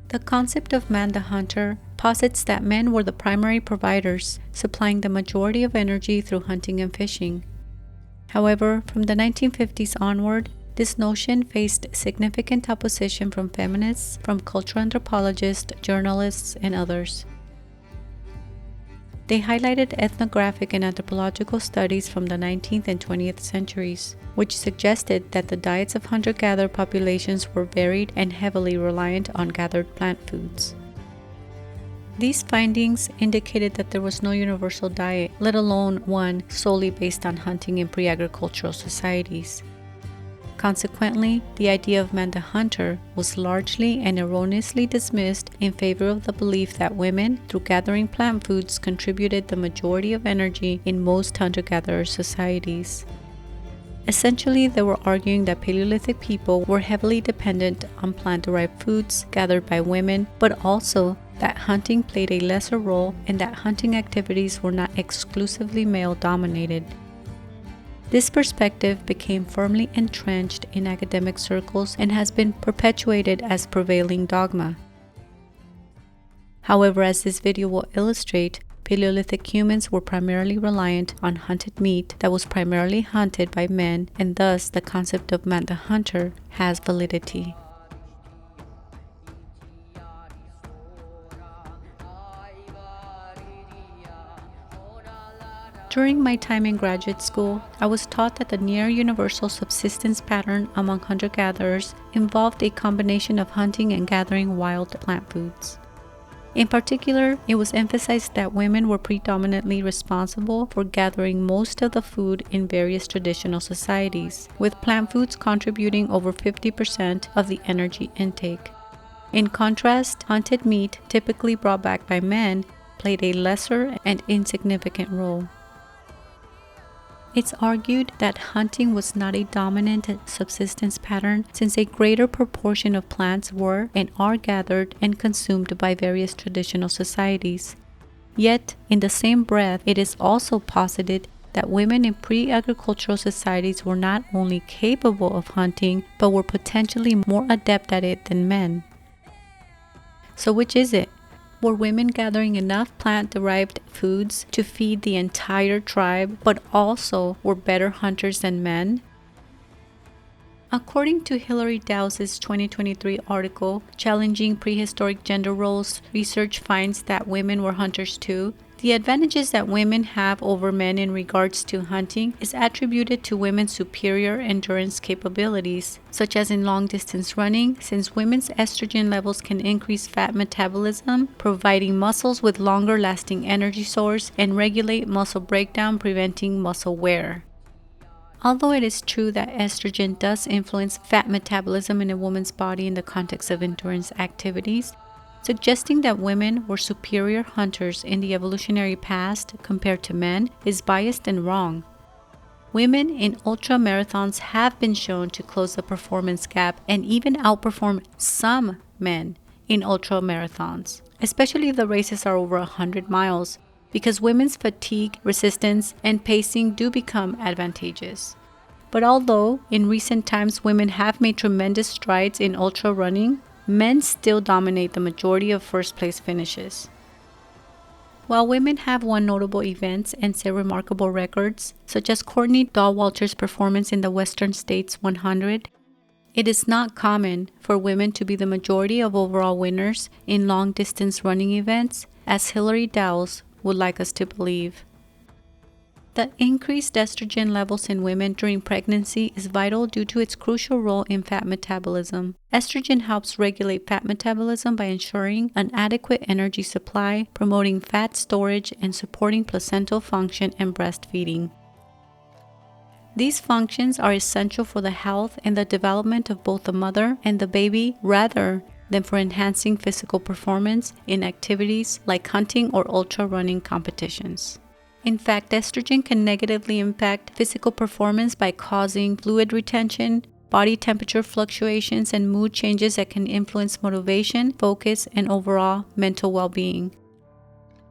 The concept of man the hunter posits that men were the primary providers, supplying the majority of energy through hunting and fishing. However, from the 1950s onward, this notion faced significant opposition from feminists, from cultural anthropologists, journalists, and others. They highlighted ethnographic and anthropological studies from the 19th and 20th centuries, which suggested that the diets of hunter-gatherer populations were varied and heavily reliant on gathered plant foods. These findings indicated that there was no universal diet, let alone one solely based on hunting in pre-agricultural societies. Consequently, the idea of man the hunter was largely and erroneously dismissed in favor of the belief that women, through gathering plant foods, contributed the majority of energy in most hunter-gatherer societies. Essentially, they were arguing that Paleolithic people were heavily dependent on plant-derived foods gathered by women, but also that hunting played a lesser role and that hunting activities were not exclusively male-dominated. This perspective became firmly entrenched in academic circles and has been perpetuated as prevailing dogma. However, as this video will illustrate, Paleolithic humans were primarily reliant on hunted meat that was primarily hunted by men, and thus the concept of man the hunter has validity. During my time in graduate school, I was taught that the near-universal subsistence pattern among hunter-gatherers involved a combination of hunting and gathering wild plant foods. In particular, it was emphasized that women were predominantly responsible for gathering most of the food in various traditional societies, with plant foods contributing over 50% of the energy intake. In contrast, hunted meat, typically brought back by men, played a lesser and insignificant role. It's argued that hunting was not a dominant subsistence pattern since a greater proportion of plants were and are gathered and consumed by various traditional societies. Yet, in the same breath, it is also posited that women in pre-agricultural societies were not only capable of hunting, but were potentially more adept at it than men. So which is it? Were women gathering enough plant-derived foods to feed the entire tribe, but also were better hunters than men? According to Hilary Dowse's 2023 article, Challenging Prehistoric Gender Roles, research finds that women were hunters too. The advantages that women have over men in regards to hunting is attributed to women's superior endurance capabilities, such as in long-distance running, since women's estrogen levels can increase fat metabolism, providing muscles with longer-lasting energy source, and regulate muscle breakdown, preventing muscle wear. Although it is true that estrogen does influence fat metabolism in a woman's body in the context of endurance activities, suggesting that women were superior hunters in the evolutionary past compared to men is biased and wrong. Women in ultra-marathons have been shown to close the performance gap and even outperform some men in ultra-marathons, especially if the races are over 100 miles, because women's fatigue, resistance, and pacing do become advantageous. But although in recent times women have made tremendous strides in ultra running, men still dominate the majority of first-place finishes. While women have won notable events and set remarkable records, such as Courtney Dauwalter's performance in the Western States 100, it is not common for women to be the majority of overall winners in long-distance running events, as Hilary Dowse would like us to believe. The increased estrogen levels in women during pregnancy is vital due to its crucial role in fat metabolism. Estrogen helps regulate fat metabolism by ensuring an adequate energy supply, promoting fat storage, and supporting placental function and breastfeeding. These functions are essential for the health and the development of both the mother and the baby, rather than for enhancing physical performance in activities like hunting or ultra-running competitions. In fact, estrogen can negatively impact physical performance by causing fluid retention, body temperature fluctuations, and mood changes that can influence motivation, focus, and overall mental well-being.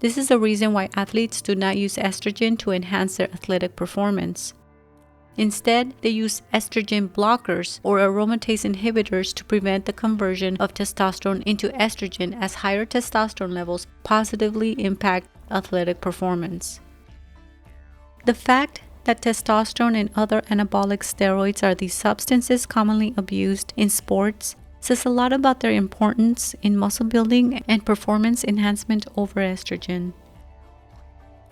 This is the reason why athletes do not use estrogen to enhance their athletic performance. Instead, they use estrogen blockers or aromatase inhibitors to prevent the conversion of testosterone into estrogen, as higher testosterone levels positively impact athletic performance. The fact that testosterone and other anabolic steroids are the substances commonly abused in sports says a lot about their importance in muscle building and performance enhancement over estrogen.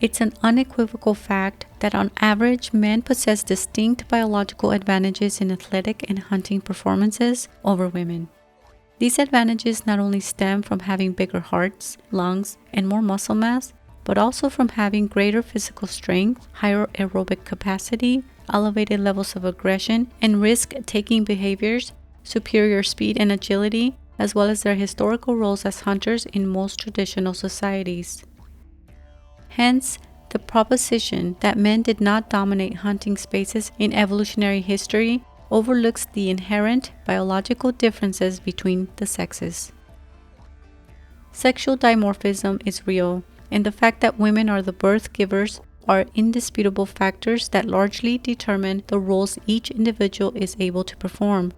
It's an unequivocal fact that on average, men possess distinct biological advantages in athletic and hunting performances over women. These advantages not only stem from having bigger hearts, lungs, and more muscle mass, but also from having greater physical strength, higher aerobic capacity, elevated levels of aggression, and risk-taking behaviors, superior speed and agility, as well as their historical roles as hunters in most traditional societies. Hence, the proposition that men did not dominate hunting spaces in evolutionary history overlooks the inherent biological differences between the sexes. Sexual dimorphism is real, and the fact that women are the birth givers are indisputable factors that largely determine the roles each individual is able to perform.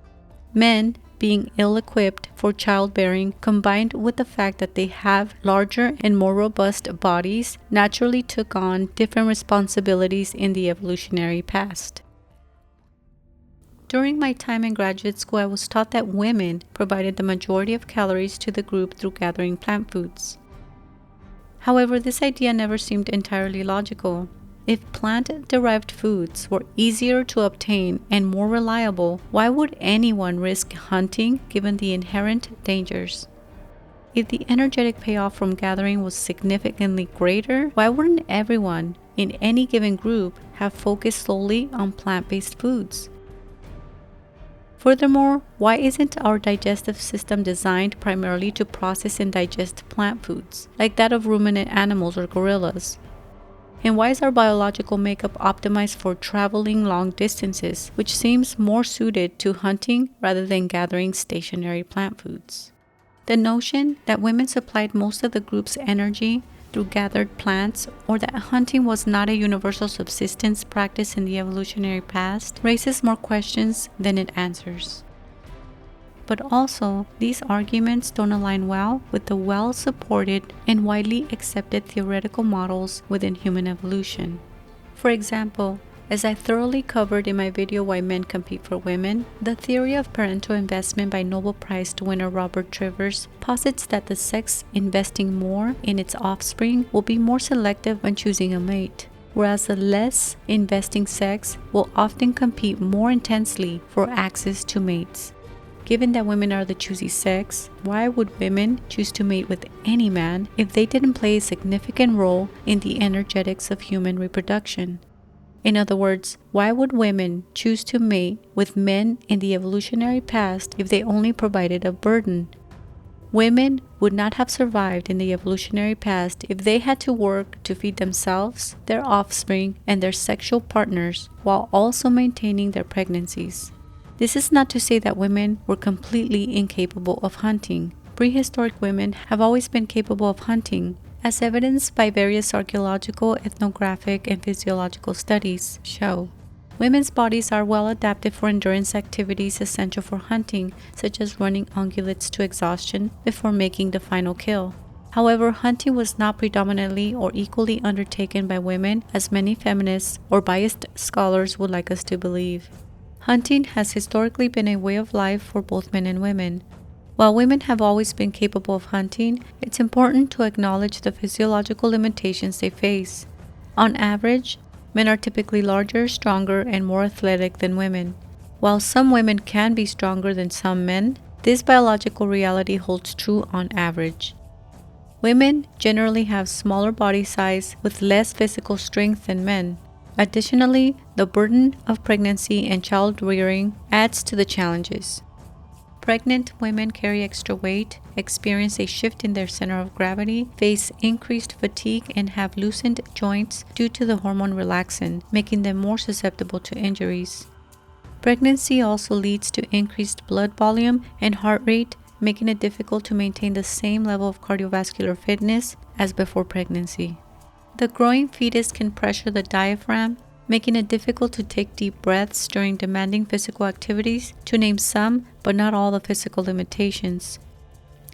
Men, being ill-equipped for childbearing, combined with the fact that they have larger and more robust bodies, naturally took on different responsibilities in the evolutionary past. During my time in graduate school, I was taught that women provided the majority of calories to the group through gathering plant foods. However, this idea never seemed entirely logical. If plant-derived foods were easier to obtain and more reliable, why would anyone risk hunting given the inherent dangers? If the energetic payoff from gathering was significantly greater, why wouldn't everyone in any given group have focused solely on plant-based foods? Furthermore, why isn't our digestive system designed primarily to process and digest plant foods, like that of ruminant animals or gorillas? And why is our biological makeup optimized for traveling long distances, which seems more suited to hunting rather than gathering stationary plant foods? The notion that women supplied most of the group's energy through gathered plants, or that hunting was not a universal subsistence practice in the evolutionary past, raises more questions than it answers. But also, these arguments don't align well with the well-supported and widely accepted theoretical models within human evolution. For example, as I thoroughly covered in my video Why Men Compete for Women, the theory of parental investment by Nobel Prize winner Robert Trivers posits that the sex investing more in its offspring will be more selective when choosing a mate, whereas the less investing sex will often compete more intensely for access to mates. Given that women are the choosy sex, why would women choose to mate with any man if they didn't play a significant role in the energetics of human reproduction? In other words, why would women choose to mate with men in the evolutionary past if they only provided a burden? Women would not have survived in the evolutionary past if they had to work to feed themselves, their offspring, and their sexual partners while also maintaining their pregnancies. This is not to say that women were completely incapable of hunting. Prehistoric women have always been capable of hunting, as evidenced by various archaeological, ethnographic, and physiological studies show. Women's bodies are well adapted for endurance activities essential for hunting, such as running ungulates to exhaustion before making the final kill. However, hunting was not predominantly or equally undertaken by women, as many feminists or biased scholars would like us to believe. Hunting has historically been a way of life for both men and women. While women have always been capable of hunting, it's important to acknowledge the physiological limitations they face. On average, men are typically larger, stronger, and more athletic than women. While some women can be stronger than some men, this biological reality holds true on average. Women generally have smaller body size with less physical strength than men. Additionally, the burden of pregnancy and child rearing adds to the challenges. Pregnant women carry extra weight, experience a shift in their center of gravity, face increased fatigue, and have loosened joints due to the hormone relaxin, making them more susceptible to injuries. Pregnancy also leads to increased blood volume and heart rate, making it difficult to maintain the same level of cardiovascular fitness as before pregnancy. The growing fetus can pressure the diaphragm, making it difficult to take deep breaths during demanding physical activities, to name some, but not all the physical limitations.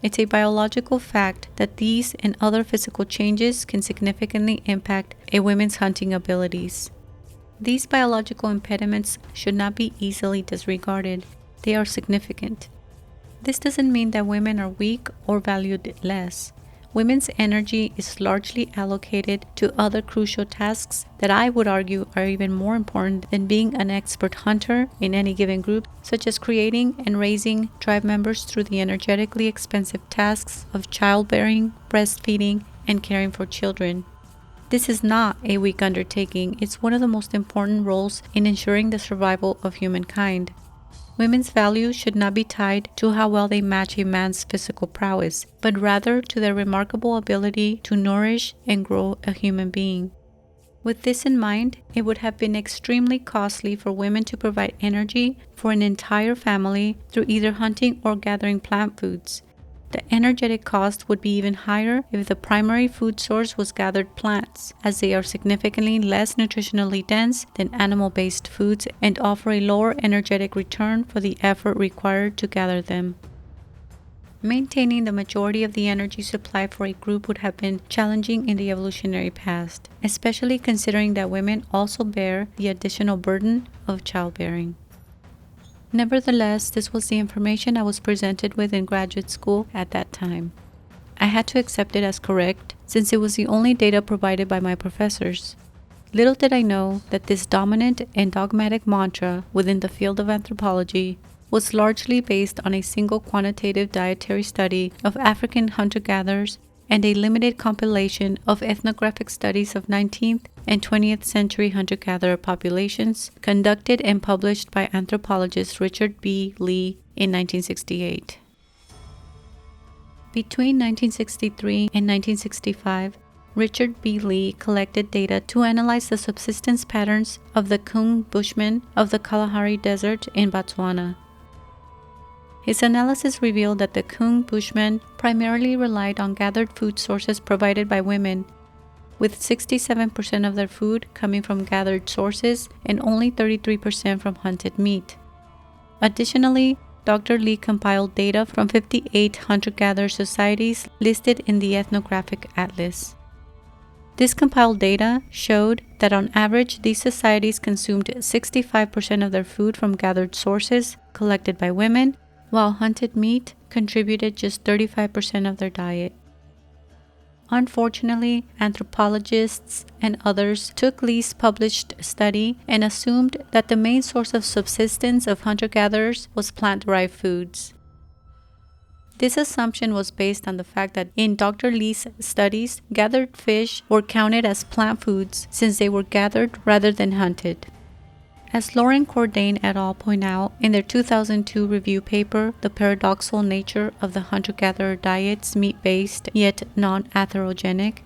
It's a biological fact that these and other physical changes can significantly impact a woman's hunting abilities. These biological impediments should not be easily disregarded. They are significant. This doesn't mean that women are weak or valued less. Women's energy is largely allocated to other crucial tasks that I would argue are even more important than being an expert hunter in any given group, such as creating and raising tribe members through the energetically expensive tasks of childbearing, breastfeeding, and caring for children. This is not a weak undertaking. It's one of the most important roles in ensuring the survival of humankind. Women's value should not be tied to how well they match a man's physical prowess, but rather to their remarkable ability to nourish and grow a human being. With this in mind, it would have been extremely costly for women to provide energy for an entire family through either hunting or gathering plant foods. The energetic cost would be even higher if the primary food source was gathered plants, as they are significantly less nutritionally dense than animal-based foods and offer a lower energetic return for the effort required to gather them. Maintaining the majority of the energy supply for a group would have been challenging in the evolutionary past, especially considering that women also bear the additional burden of childbearing. Nevertheless, this was the information I was presented with in graduate school at that time. I had to accept it as correct, since it was the only data provided by my professors. Little did I know that this dominant and dogmatic mantra within the field of anthropology was largely based on a single quantitative dietary study of African hunter-gatherers and a limited compilation of ethnographic studies of 19th and 20th century hunter-gatherer populations conducted and published by anthropologist Richard B. Lee in 1968. Between 1963 and 1965, Richard B. Lee collected data to analyze the subsistence patterns of the Kung Bushmen of the Kalahari Desert in Botswana. His analysis revealed that the Kung Bushmen primarily relied on gathered food sources provided by women, with 67% of their food coming from gathered sources and only 33% from hunted meat. Additionally, Dr. Lee compiled data from 58 hunter-gatherer societies listed in the ethnographic atlas. This compiled data showed that on average these societies consumed 65% of their food from gathered sources collected by women, while hunted meat contributed just 35% of their diet. Unfortunately, anthropologists and others took Lee's published study and assumed that the main source of subsistence of hunter-gatherers was plant-derived foods. This assumption was based on the fact that in Dr. Lee's studies, gathered fish were counted as plant foods since they were gathered rather than hunted. As Lauren Cordain et al. Point out in their 2002 review paper, The Paradoxical Nature of the Hunter-Gatherer Diet's Meat-Based Yet Non-Atherogenic,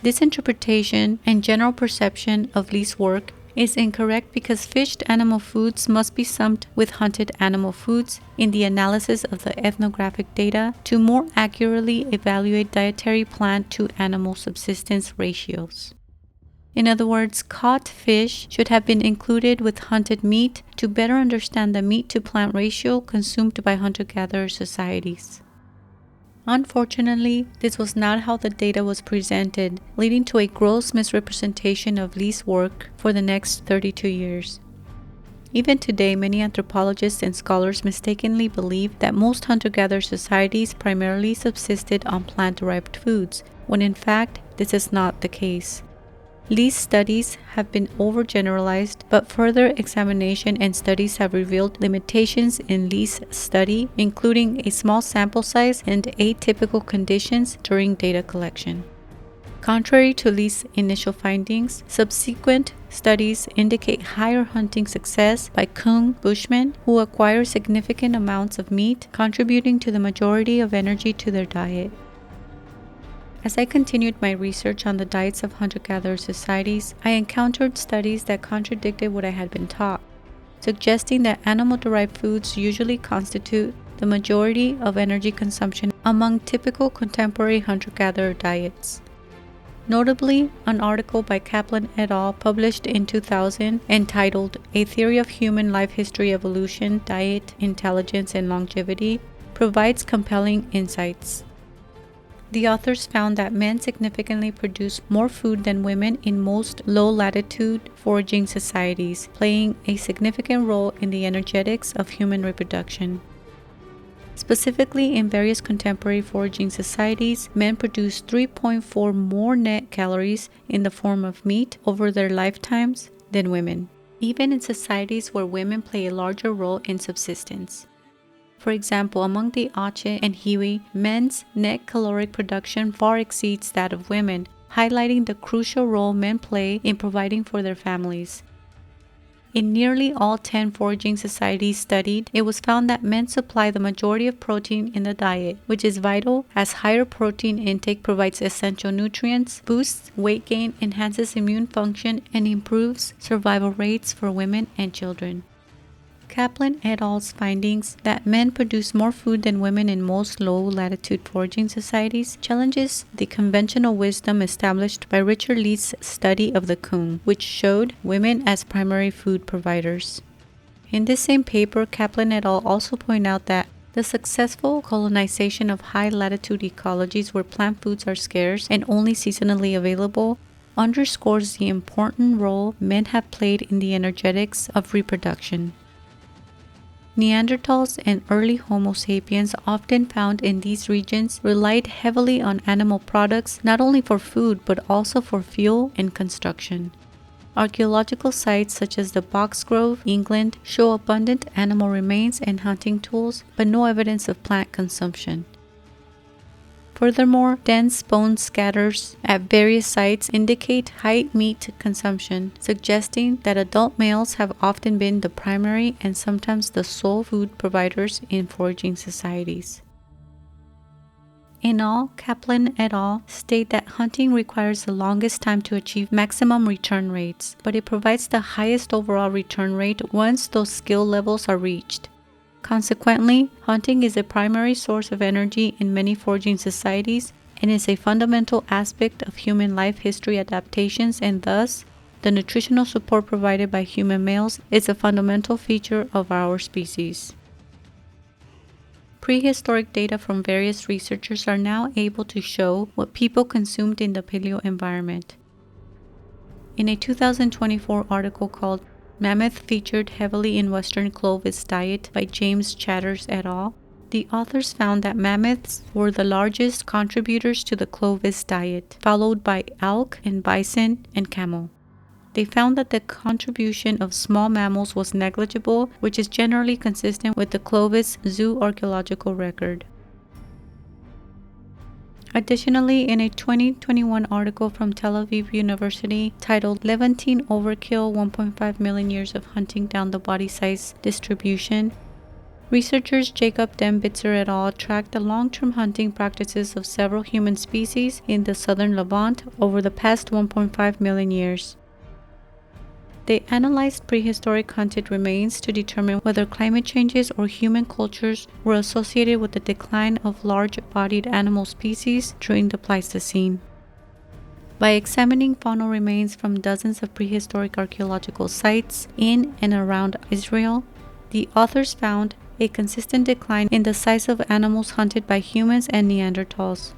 this interpretation and general perception of Lee's work is incorrect because fished animal foods must be summed with hunted animal foods in the analysis of the ethnographic data to more accurately evaluate dietary plant-to-animal subsistence ratios. In other words, caught fish should have been included with hunted meat to better understand the meat-to-plant ratio consumed by hunter-gatherer societies. Unfortunately, this was not how the data was presented, leading to a gross misrepresentation of Lee's work for the next 32 years. Even today, many anthropologists and scholars mistakenly believe that most hunter-gatherer societies primarily subsisted on plant-derived foods, when in fact, this is not the case. Lee's studies have been overgeneralized, but further examination and studies have revealed limitations in Lee's study, including a small sample size and atypical conditions during data collection. Contrary to Lee's initial findings, subsequent studies indicate higher hunting success by Kung Bushmen who acquire significant amounts of meat, contributing to the majority of energy to their diet. As I continued my research on the diets of hunter-gatherer societies, I encountered studies that contradicted what I had been taught, suggesting that animal-derived foods usually constitute the majority of energy consumption among typical contemporary hunter-gatherer diets. Notably, an article by Kaplan et al. Published in 2000 entitled A Theory of Human Life History Evolution, Diet, Intelligence, and Longevity provides compelling insights. The authors found that men significantly produce more food than women in most low-latitude foraging societies, playing a significant role in the energetics of human reproduction. Specifically, in various contemporary foraging societies, men produce 3.4 more net calories in the form of meat over their lifetimes than women, even in societies where women play a larger role in subsistence. For example, among the Ache and Hiwi, men's net caloric production far exceeds that of women, highlighting the crucial role men play in providing for their families. In nearly all 10 foraging societies studied, it was found that men supply the majority of protein in the diet, which is vital as higher protein intake provides essential nutrients, boosts weight gain, enhances immune function, and improves survival rates for women and children. Kaplan et al.'s findings that men produce more food than women in most low-latitude foraging societies challenges the conventional wisdom established by Richard Lee's study of the coon, which showed women as primary food providers. In this same paper, Kaplan et al. Also point out that the successful colonization of high-latitude ecologies where plant foods are scarce and only seasonally available underscores the important role men have played in the energetics of reproduction. Neanderthals and early Homo sapiens often found in these regions relied heavily on animal products not only for food but also for fuel and construction. Archaeological sites such as the Box Grove, England, show abundant animal remains and hunting tools, but no evidence of plant consumption. Furthermore, dense bone scatters at various sites indicate high meat consumption, suggesting that adult males have often been the primary and sometimes the sole food providers in foraging societies. In all, Kaplan et al. State that hunting requires the longest time to achieve maximum return rates, but it provides the highest overall return rate once those skill levels are reached. Consequently, hunting is a primary source of energy in many foraging societies and is a fundamental aspect of human life history adaptations, and thus, the nutritional support provided by human males is a fundamental feature of our species. Prehistoric data from various researchers are now able to show what people consumed in the paleo environment. In a 2024 article called Mammoth Featured Heavily in Western Clovis Diet by James Chatters et al., the authors found that mammoths were the largest contributors to the Clovis diet, followed by elk and bison and camel. They found that the contribution of small mammals was negligible, which is generally consistent with the Clovis zoo archaeological record. Additionally, in a 2021 article from Tel Aviv University titled Levantine Overkill 1.5 Million Years of Hunting Down the Body Size Distribution, researchers Jacob Dembitzer et al. Tracked the long-term hunting practices of several human species in the southern Levant over the past 1.5 million years. They analyzed prehistoric hunted remains to determine whether climate changes or human cultures were associated with the decline of large-bodied animal species during the Pleistocene. By examining faunal remains from dozens of prehistoric archaeological sites in and around Israel, the authors found a consistent decline in the size of animals hunted by humans and Neanderthals,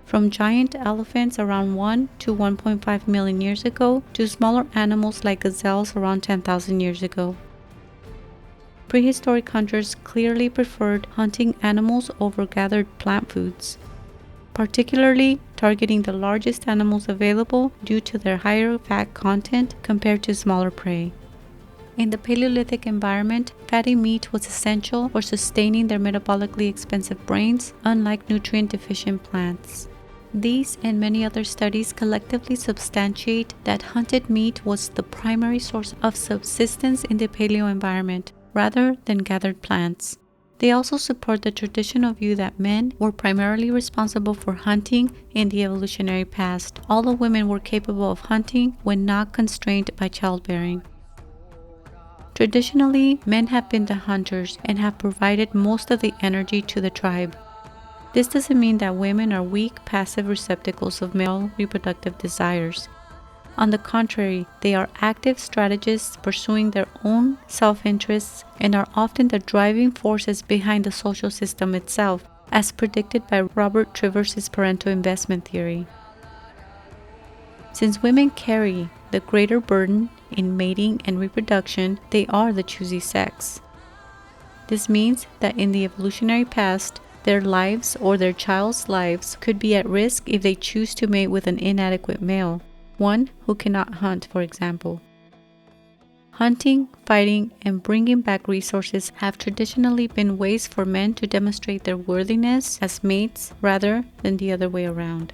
from giant elephants around 1 to 1.5 million years ago to smaller animals like gazelles around 10,000 years ago. Prehistoric hunters clearly preferred hunting animals over gathered plant foods, particularly targeting the largest animals available due to their higher fat content compared to smaller prey. In the Paleolithic environment, fatty meat was essential for sustaining their metabolically expensive brains, unlike nutrient-deficient plants. These and many other studies collectively substantiate that hunted meat was the primary source of subsistence in the paleo environment, rather than gathered plants. They also support the traditional view that men were primarily responsible for hunting in the evolutionary past, although women were capable of hunting when not constrained by childbearing. Traditionally, men have been the hunters and have provided most of the energy to the tribe. This doesn't mean that women are weak, passive receptacles of male reproductive desires. On the contrary, they are active strategists pursuing their own self-interests and are often the driving forces behind the social system itself, as predicted by Robert Trivers's parental investment theory. Since women carry the greater burden in mating and reproduction, they are the choosy sex. This means that in the evolutionary past, their lives or their child's lives could be at risk if they choose to mate with an inadequate male, one who cannot hunt, for example. Hunting, fighting, and bringing back resources have traditionally been ways for men to demonstrate their worthiness as mates rather than the other way around.